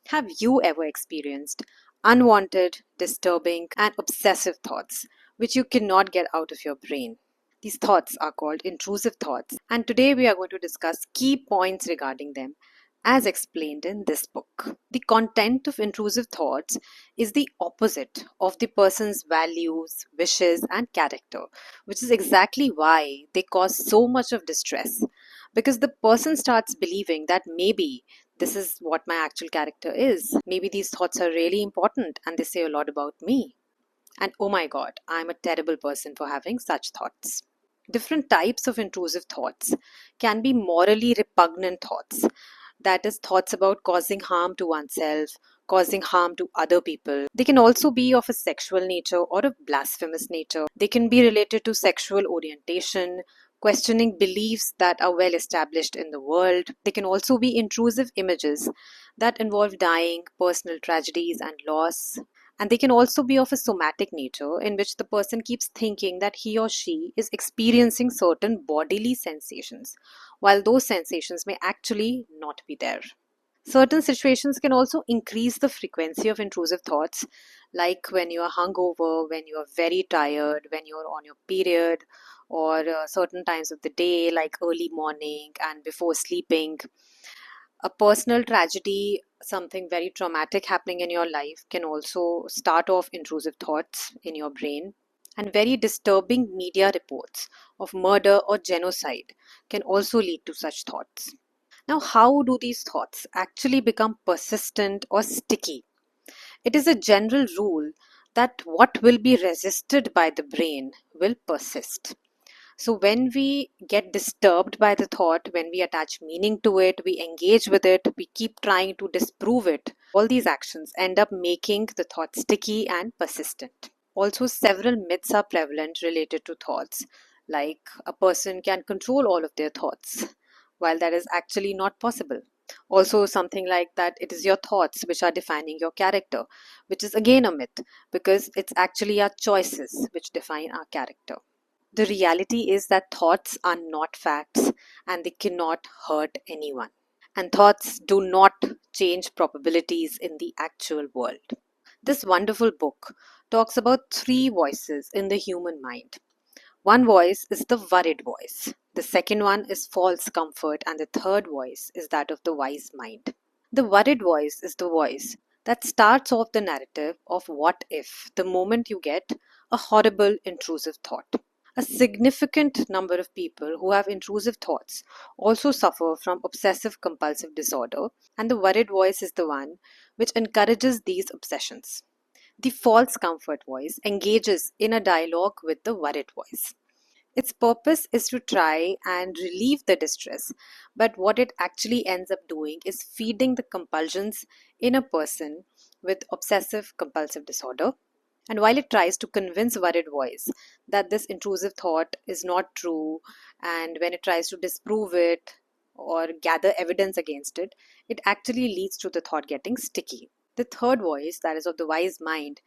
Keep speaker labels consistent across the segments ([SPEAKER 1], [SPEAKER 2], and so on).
[SPEAKER 1] Have you ever experienced unwanted, disturbing, and obsessive thoughts which you cannot get out of your brain? These thoughts are called intrusive thoughts, and today we are going to discuss key points regarding them as explained in this book. The content of intrusive thoughts is the opposite of the person's values, wishes, and character, which is exactly why they cause so much of distress. Because the person starts believing that maybe this is what my actual character is. Maybe these thoughts are really important and they say a lot about me. And oh my god, I'm a terrible person for having such thoughts. Different types of intrusive thoughts can be morally repugnant thoughts. That is, thoughts about causing harm to oneself, causing harm to other people. They can also be of a sexual nature or a blasphemous nature. They can be related to sexual orientation, questioning beliefs that are well established in the world. They can also be intrusive images that involve dying, personal tragedies, and loss. And they can also be of a somatic nature, in which the person keeps thinking that he or she is experiencing certain bodily sensations, while those sensations may actually not be there. Certain situations can also increase the frequency of intrusive thoughts, like when you are hungover, when you are very tired, when you are on your period, or certain times of the day, like early morning and before sleeping. A personal tragedy, something very traumatic happening in your life, can also start off intrusive thoughts in your brain. And very disturbing media reports of murder or genocide can also lead to such thoughts. Now, how do these thoughts actually become persistent or sticky? It is a general rule that what will be resisted by the brain will persist. So, when we get disturbed by the thought, when we attach meaning to it, we engage with it, we keep trying to disprove it, all these actions end up making the thought sticky and persistent. Also, several myths are prevalent related to thoughts, like a person can control all of their thoughts, while that is actually not possible. Also, something like that it is your thoughts which are defining your character, which is again a myth because it's actually our choices which define our character. The reality is that thoughts are not facts and they cannot hurt anyone. And thoughts do not change probabilities in the actual world. This wonderful book talks about three voices in the human mind. One voice is the worried voice, the second one is false comfort, and the third voice is that of the wise mind. The worried voice is the voice that starts off the narrative of what if the moment you get a horrible intrusive thought. A significant number of people who have intrusive thoughts also suffer from obsessive compulsive disorder, and the worried voice is the one which encourages these obsessions. The false comfort voice engages in a dialogue with the worried voice. Its purpose is to try and relieve the distress, but what it actually ends up doing is feeding the compulsions in a person with obsessive compulsive disorder. And while it tries to convince worried voice that this intrusive thought is not true, and when it tries to disprove it or gather evidence against it, it actually leads to the thought getting sticky. The third voice, that is of the wise mind,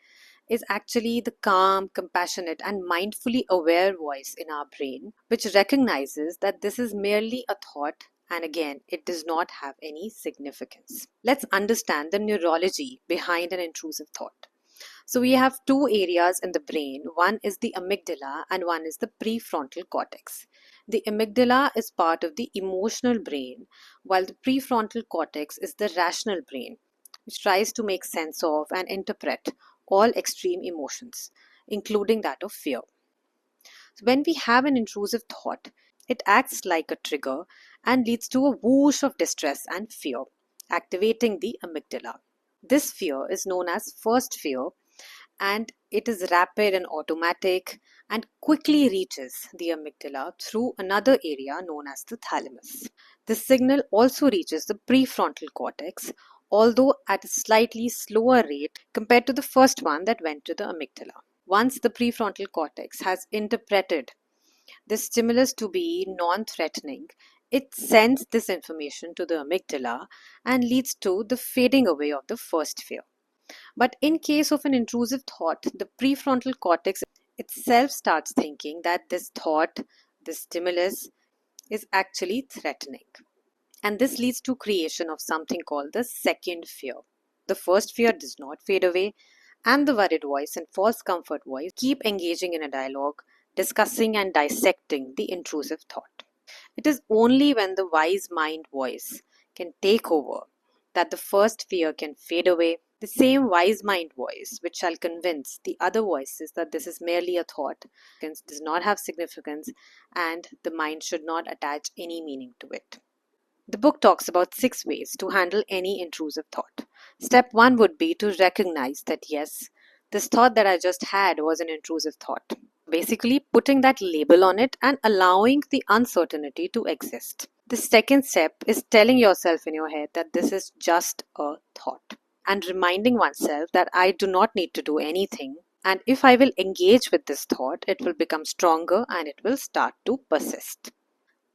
[SPEAKER 1] is actually the calm, compassionate, and mindfully aware voice in our brain, which recognizes that this is merely a thought and again, it does not have any significance. Let's understand the neurology behind an intrusive thought. So, we have two areas in the brain. One is the amygdala and one is the prefrontal cortex. The amygdala is part of the emotional brain, while the prefrontal cortex is the rational brain, which tries to make sense of and interpret all extreme emotions, including that of fear. So when we have an intrusive thought, it acts like a trigger and leads to a whoosh of distress and fear, activating the amygdala. This fear is known as first fear, and it is rapid and automatic and quickly reaches the amygdala through another area known as the thalamus. This signal also reaches the prefrontal cortex, although at a slightly slower rate compared to the first one that went to the amygdala. Once the prefrontal cortex has interpreted this stimulus to be non-threatening, it sends this information to the amygdala and leads to the fading away of the first fear. But in case of an intrusive thought, the prefrontal cortex itself starts thinking that this thought, this stimulus, is actually threatening. And this leads to creation of something called the second fear. the first fear does not fade away, and the worried voice and false comfort voice keep engaging in a dialogue, discussing and dissecting the intrusive thought. It is only when the wise mind voice can take over that the first fear can fade away. The same wise mind voice, which shall convince the other voices that this is merely a thought, does not have significance, and the mind should not attach any meaning to it. The book talks about 6 ways to handle any intrusive thought. Step 1 would be to recognize that yes, this thought that I just had was an intrusive thought. Basically, putting that label on it and allowing the uncertainty to exist. The second step is telling yourself in your head that this is just a thought and reminding oneself that I do not need to do anything. And if I will engage with this thought, it will become stronger and it will start to persist.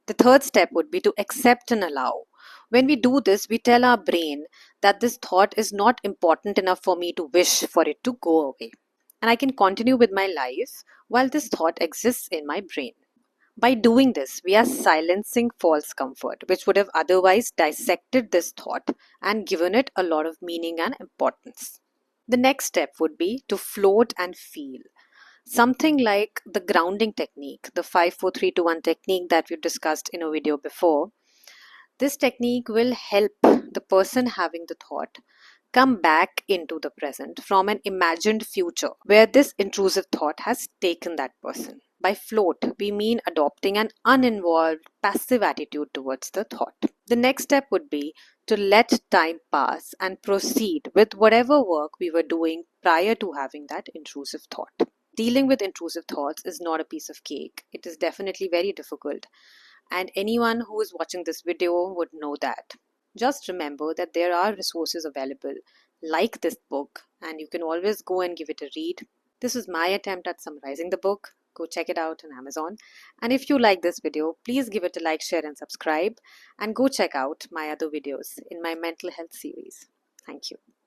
[SPEAKER 1] The third step would be to accept and allow. When we do this, we tell our brain that this thought is not important enough for me to wish for it to go away. And I can continue with my life while this thought exists in my brain. By doing this, we are silencing false comfort, which would have otherwise dissected this thought and given it a lot of meaning and importance. The next step would be to float and feel. Something like the grounding technique, the 5, 4, 3, 2, 1 technique that we discussed in a video before. This technique will help the person having the thought come back into the present from an imagined future where this intrusive thought has taken that person. By float, we mean adopting an uninvolved, passive attitude towards the thought. The next step would be to let time pass and proceed with whatever work we were doing prior to having that intrusive thought. Dealing with intrusive thoughts is not a piece of cake. It is definitely very difficult. And anyone who is watching this video would know that. Just remember that there are resources available like this book, and you can always go and give it a read. This was my attempt at summarizing the book. Go check it out on Amazon. And if you like this video, please give it a like, share, and subscribe. And go check out my other videos in my mental health series. Thank you.